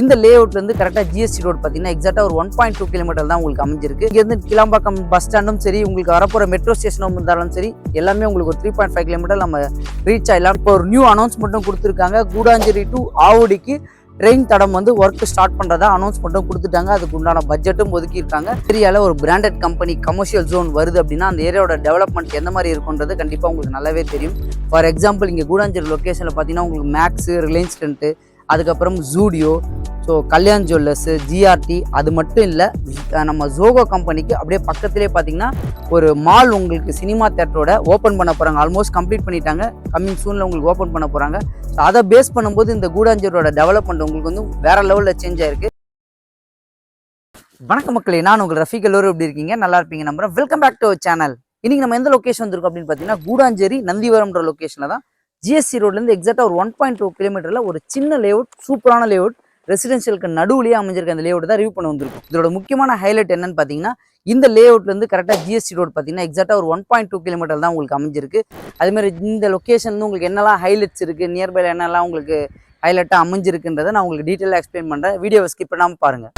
இந்த லே அவுட்லேருந்து கரெக்டாக GST road பார்த்தீங்கன்னா எக்ஸாக்டாக ஒரு 1.2 கிலோமீட்டர் தான் உங்களுக்கு அமைஞ்சிருக்கு. இங்கேருந்து கிளாம்பாக்கம் பஸ் ஸ்டாண்டும் சரி, உங்களுக்கு வரப்போகிற மெட்ரோ ஸ்டேஷனும் இருந்தாலும் சரி, எல்லாமே உங்களுக்கு ஒரு 3.5 கிலோமீட்டர் நம்ம ரீச் ஆகிடலாம். இப்போ ஒரு நியூ அனௌன்ஸ்மெண்ட்டும் கொடுத்துருக்காங்க. கூடாஞ்சேரி டு ஆவடிக்கு ட்ரெயின் தடம் வந்து ஒர்க் ஸ்டார்ட் பண்ணுறதா அனௌன்ஸ்மெண்ட்டும் கொடுத்துட்டாங்க. அதுக்கு உண்டான பட்ஜெட்டும் ஒதுக்கியிருக்காங்க. ஏரியாவில் ஒரு பிராண்டட் கம்பெனி கமர்ஷியல் ஜோன் வருது அப்படின்னா அந்த ஏரியாவோட டெவலப்மெண்ட் எந்த மாதிரி இருக்குன்றது கண்டிப்பாக உங்களுக்கு நல்லாவே தெரியும். ஃபார் எக்ஸாம்பிள் இங்கே கூடாஞ்சேரி லொக்கேஷனில் பார்த்தீங்கன்னா உங்களுக்கு மேக்ஸு, ரிலையன்ஸ் டென்ட்டு, அதுக்கப்புறம் Zudio, so Kalyan jewellers, GRT, அது மட்டும் இல்லை நம்ம ஜோகோ கம்பெனிக்கு அப்படியே பக்கத்துலேயே பார்த்தீங்கன்னா ஒரு மால் உங்களுக்கு சினிமா தேட்டரோட ஓப்பன் பண்ண போகிறாங்க. ஆல்மோஸ்ட் கம்ப்ளீட் பண்ணிட்டாங்க. கம்மிங் சூனில் உங்களுக்கு ஓப்பன் பண்ண போகிறாங்க. ஸோ அதை பேஸ் பண்ணும்போது இந்த கூடாஞ்சேரியோட டெவலப்மெண்ட் உங்களுக்கு வந்து வேறு லெவலில் சேஞ்ச் ஆயிருக்கு. வணக்கம் மக்களே, நான் உங்கள் ரஃபீக். எல்லோரும் எப்படி இருக்கீங்க? நல்லா இருப்பீங்க நம்புறேன். Welcome back to our channel. இன்றைக்கி நம்ம எந்த லொக்கேஷன் வந்திருக்கோம் அப்படின்னு பார்த்தீங்கன்னா கூடாஞ்சேரி நந்திவரம்ன்ற லொக்கேஷனில் தான். ஜிஎஸ்டி ரோட்லேருந்து எக்ஸாக்டாக ஒரு 1.2 கிலோமீட்டரில் ஒரு சின்ன லேஅவுட், சூப்பரான லேஅவுட், ரெசிடென்ஷியலுக்கு நடுவுலேயே அமைஞ்சிருக்க அந்த லேஅவுட் தான் ரிவ்யூ பண்ண வந்திருக்கும். இதோட முக்கியமான ஹைலைட் என்னன்னு பார்த்தீங்கன்னா இந்த லேஅவுட்லேருந்து கரெக்டாக ஜிஎஸ்டி ரோடு பார்த்தீங்கன்னா எக்ஸாக்டாக ஒரு 1.2 கிலோமீட்டர் தான் உங்களுக்கு அமைஞ்சிருக்கு. அதுமாதிரி இந்த லொக்கேஷன் வந்து உங்களுக்கு என்னெல்லாம் ஹைலைட்ஸ் இருக்குது, நியர்பைல என்னெல்லாம் உங்களுக்கு ஹைலைட்டாக அமைஞ்சிருக்குன்றதை நான் உங்களுக்கு டீட்டெயிலாக எக்ஸ்பிளைன் பண்ணுறேன். வீடியோவை ஸ்கிப் பண்ணாமல் பாருங்கள்.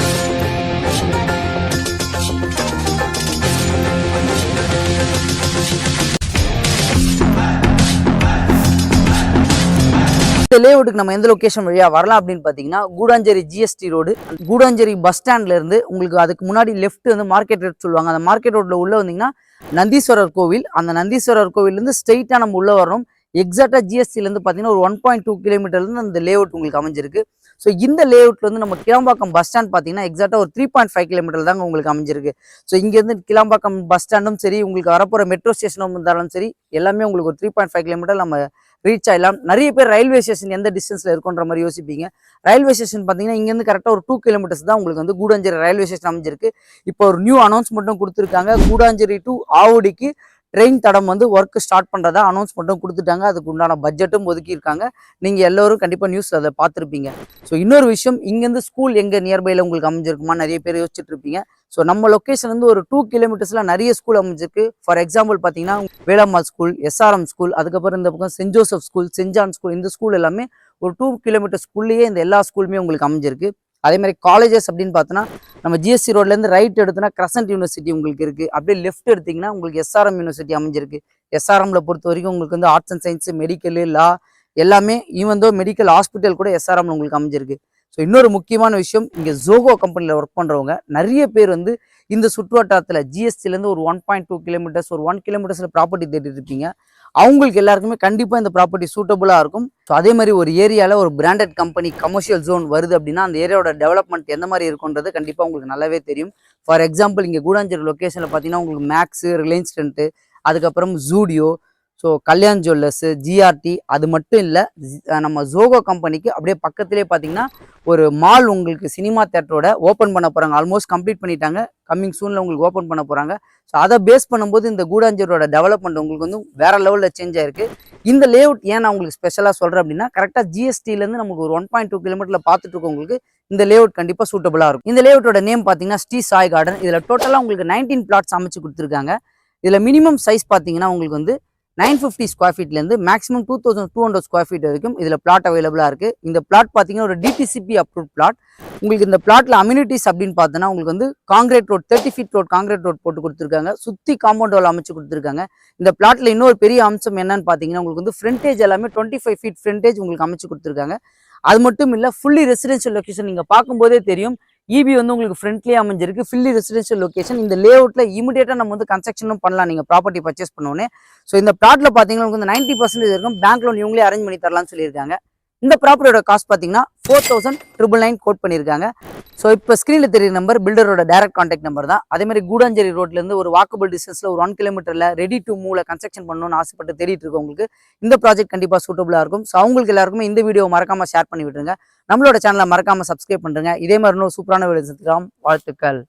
இந்த லேஅவுட்டுக்கு நம்ம எந்த லொக்கேஷன் வழியாக வரலாம் அப்படின்னு பார்த்தீங்கன்னா Guduvancheri GST road, Guduvancheri bus ஸ்டாண்ட்லேருந்து உங்களுக்கு அதுக்கு முன்னாடி லெஃப்ட் வந்து மார்க்கெட் ரோட் சொல்லுவாங்க. அந்த மார்க்கெட் ரோட்டில் உள்ளே வந்தீங்கன்னா நந்தீஸ்வரர் கோவில், அந்த நந்தீஸ்வரர் கோவிலேருந்து ஸ்ட்ரெயிட்டாக நம்ம உள்ளே வரணும். எக்ஸாக்டாக ஜிஎஸ்டிலேருந்து பார்த்தீங்கன்னா ஒரு 1.2 கிலோமீட்டர்லேருந்து அந்த லேஅவுட் உங்களுக்கு அமைஞ்சிருக்கு. ஸோ இந்த லேஅவுட்ல வந்து நம்ம கிளாம்பாக்கம் பஸ் ஸ்டாண்ட் பார்த்தீங்கன்னா எக்ஸாக்டாக ஒரு 3.5 கிலோமீட்டர் தாங்க உங்களுக்கு அமைஞ்சிருக்கு. ஸோ இங்கேருந்து கிளாம்பாக்கம் பஸ் ஸ்டாண்டும் சரி, உங்களுக்கு வரப்போகிற மெட்ரோ ஸ்டேஷனும் இருந்தாலும் சரி, எல்லாமே உங்களுக்கு ஒரு 3.5 கிலோமீட்டர் நம்ம ரீச் ஆகலாம். நிறைய பேர் ரயில்வே ஸ்டேஷன் எந்த டிஸ்டன்ஸில் இருக்குன்ற மாதிரி யோசிப்பீங்க. ரயில்வே ஸ்டேஷன் பார்த்தீங்கன்னா இங்கேருந்து கரெக்டாக ஒரு 2 கிலோமீட்டர்ஸ் தான் உங்களுக்கு வந்து கூடாஞ்சேரி ரயில்வே ஸ்டேஷன் அமைஞ்சிருக்கு. இப்போ ஒரு நியூ அனௌன்ஸ்மெண்ட்டும் கொடுத்துருக்காங்க. கூடாஞ்சேரி டு ஆவடிக்கு ட்ரெயின் தடம் வந்து ஒர்க் ஸ்டார்ட் பண்ணுறதா அனௌன்ஸ்மெண்ட்டும் கொடுத்துட்டாங்க. அதுக்கு உண்டான பட்ஜெட்டும் ஒதுக்கியிருக்காங்க. நீங்கள் எல்லோரும் கண்டிப்பாக நியூஸ் அதை பார்த்துருப்பீங்க. ஸோ இன்னொரு விஷயம், இங்கேருந்து ஸ்கூல் எங்கே நியர்பையில் உங்களுக்கு அமைஞ்சிருக்குமா நிறைய பேர் யோசிச்சுட்டு இருப்பீங்க. ஸோ நம்ம லொக்கேஷன் வந்து ஒரு 2 கிலோமீட்டர்ஸில் நிறைய ஸ்கூல் அமைஞ்சிருக்கு. ஃபார் எக்ஸாம்பிள் பார்த்தீங்கன்னா வேளாம்மாள் ஸ்கூல், எஸ்ஆர்எம் ஸ்கூல், அதுக்கப்புறம் இந்த பக்கம் Saint Joseph school, Saint John school, இந்த ஸ்கூல் எல்லாமே ஒரு 2 கிலோமீட்டர்ஸ்குள்ளேயே இந்த எல்லா ஸ்கூலுமே உங்களுக்கு அமைஞ்சிருக்கு. அதே மாதிரி காலேஜஸ் அப்படின்னு பார்த்தோன்னா நம்ம ஜிஎஸ்டி ரோட்லேருந்து ரைட் எடுத்தோன்னா கிரசன்ட் யூனிவர்சிட்டி உங்களுக்கு இருக்குது. அப்படியே லெஃப்ட் எடுத்திங்கன்னா உங்களுக்கு எஸ்ஆர்எம் யூனிவர்சிட்டி அமைஞ்சிருக்கு. எஸ்ஆர்எம்ல பொறுத்த வரைக்கும் உங்களுக்கு வந்து ஆர்ட்ஸ் அண்ட் சயின்ஸு, மெடிக்கலு, லா எல்லாமே, ஈவன் தோ மெடிக்கல் ஹாஸ்பிட்டல் கூட எஸ்ஆர்எம்ல உங்களுக்கு அமைஞ்சிருக்கு. ஸோ இன்னொரு முக்கியமான விஷயம், இங்கே ஜோகோ கம்பெனியில் ஒர்க் பண்ணுறவங்க நிறைய பேர் வந்து இந்த சுற்றுவட்டாரத்தில் ஜிஎஸ்டிலேருந்து ஒரு 1.2 கிலோமீட்டர்ஸ், ஒரு 1 கிலோமீட்டர்ஸில் ப்ராப்பர்ட்டி தேடிட்டு இருப்பீங்க. அவங்களுக்கு எல்லாருக்குமே கண்டிப்பாக இந்த ப்ராப்பர்ட்டி சூட்டபுளாக இருக்கும். ஸோ அதே மாதிரி ஒரு ஏரியாவில் ஒரு பிராண்டட் கம்பெனி கமர்ஷியல் ஜோன் வருது அப்படின்னா அந்த ஏரியாவோட டெவலப்மெண்ட் எந்த மாதிரி இருக்குன்றது கண்டிப்பாக உங்களுக்கு நல்லாவே தெரியும். ஃபார் எக்ஸாம்பிள் இங்கே கூடாஞ்சேரி லொக்கேஷனில் பார்த்தீங்கன்னா உங்களுக்கு மேக்ஸு, ரிலையன்ஸ் டென்ட்டு, அதுக்கப்புறம் Zudio, so Kalyan jewellers, GRT, அது மட்டும் இல்லை நம்ம ஜோகோ கம்பெனிக்கு அப்படியே பக்கத்துலேயே பார்த்தீங்கன்னா ஒரு மால் உங்களுக்கு சினிமா தேட்டரோட ஓப்பன் பண்ண போகிறாங்க. ஆல்மோஸ்ட் கம்ப்ளீட் பண்ணிட்டாங்க. கம்மிங் சூனில் உங்களுக்கு ஓப்பன் பண்ண போகிறாங்க. ஸோ அதை பேஸ் பண்ணும்போது இந்த கூடாஞ்சேரியோட டெவலப்மெண்ட் உங்களுக்கு வந்து வேறு லெவலில் சேஞ்ச் ஆயிருக்கு. இந்த லேஅவுட் ஏன் நான் உங்களுக்கு ஸ்பெஷலாக சொல்கிறேன் அப்படின்னா கரெக்டாக ஜிஎஸ்டிலேருந்து நமக்கு ஒரு 1.2 கிலோமீட்டரில் பார்த்துட்டு இருக்கவங்களுக்கு இந்த லேஅவுட் கண்டிப்பாக சூட்டபுளாக இருக்கும். இந்த லேஅவுட்டோட நேம் பார்த்தீங்கன்னா ஸ்ரீ சாய் கார்டன். இதில் டோட்டலாக உங்களுக்கு 19 பிளாட்ஸ் அமைச்சு கொடுத்துருக்காங்க. இதில் மினிமம் சைஸ் பார்த்தீங்கன்னா உங்களுக்கு வந்து 950 ஸ்கொயர் ஃபீட்லேருந்து மேக்ஸிமம் 2200 ஸ்கொயர் ஃபீட் வரைக்கும் இதில் பிளாட் அவைலபிளாக இருக்குது. இந்த பிளாட் பார்த்தீங்கன்னா ஒரு டிடிசிபி அப்ரூவ் பிளாட். உங்களுக்கு இந்த பிளாட்டில் அம்யூனிட்டிஸ் அப்படின்னு பார்த்தோன்னா உங்களுக்கு வந்து concrete road, 30 feet road concrete road போட்டு கொடுத்துருக்காங்க. சுற்றி காம்பவுண்ட் வால் அமைச்சு கொடுத்துருக்காங்க. இந்த பிளாட்டில் இன்னொரு பெரிய அம்சம் என்னன்னு பார்த்தீங்கன்னா உங்களுக்கு வந்து ஃப்ரண்டேஜ் எல்லாமே 25 ஃபீட் ஃப்ரண்டேஜ் உங்களுக்கு அமைச்சு கொடுத்துருக்காங்க. அது மட்டும் இல்லை, ஃபுல்லி ரெசிடென்ஷியல் லொக்கேஷன். நீங்கள் பார்க்கும்போதே தெரியும், இபி வந்து உங்களுக்கு ஃப்ரண்ட்லேயே அமைஞ்சிருக்கு. Fully residential location. இந்த லேஅவுட்டில் இமீடியட்டாக நம்ம வந்து கன்ஸ்ட்ரக்ஷனும் பண்ணலாம் நீங்கள் ப்ராப்பர்ட்டி பர்ச்சேஸ் பண்ணோன்னே. ஸோ இந்த பிளாட்டில் பார்த்தீங்கன்னா உங்களுக்கு வந்து 90% இருக்கும். பேங்க் லோன் இவங்களே அரேஞ்ச் பண்ணி தரலாம்னு சொல்லியிருக்காங்க. இந்த ப்ராப்பர்ட்டியோட காஸ்ட் பார்த்தீங்கன்னா 4,999 கோட் பண்ணியிருக்காங்க. ஸோ இப்போ ஸ்க்ரீனில் தெரியுற நம்பர் பில்டரோட டைரக்ட் கான்டாக்ட் நம்பர் தான். அதே மாதிரி கூடாஞ்சேரி ரோட்லேருந்து ஒரு வாக்கபிள் டிஸ்டன்ஸில் ஒரு 1 கிலோமீட்டரில் ரெடி டு மூவ்ல கன்ஸ்ட்ரக்ஷன் பண்ணணும்னு ஆசைப்பட்டு தேடிட்டு இருக்கவங்களுக்கு இந்த ப்ராஜெக்ட் கண்டிப்பாக சூட்டபுளாக இருக்கும். ஸோ அவங்களுக்கு எல்லாருக்குமே இந்த வீடியோ மறக்காமல் ஷேர் பண்ணி விட்டுருங்க. நம்மளோட சேனலை மறக்காமல் சப்ஸ்கிரைப் பண்ணுறேங்க. இதே மாதிரி இன்னும் சூப்பரான வீடியோ சந்திக்கலாம். வாழ்த்துக்கள்.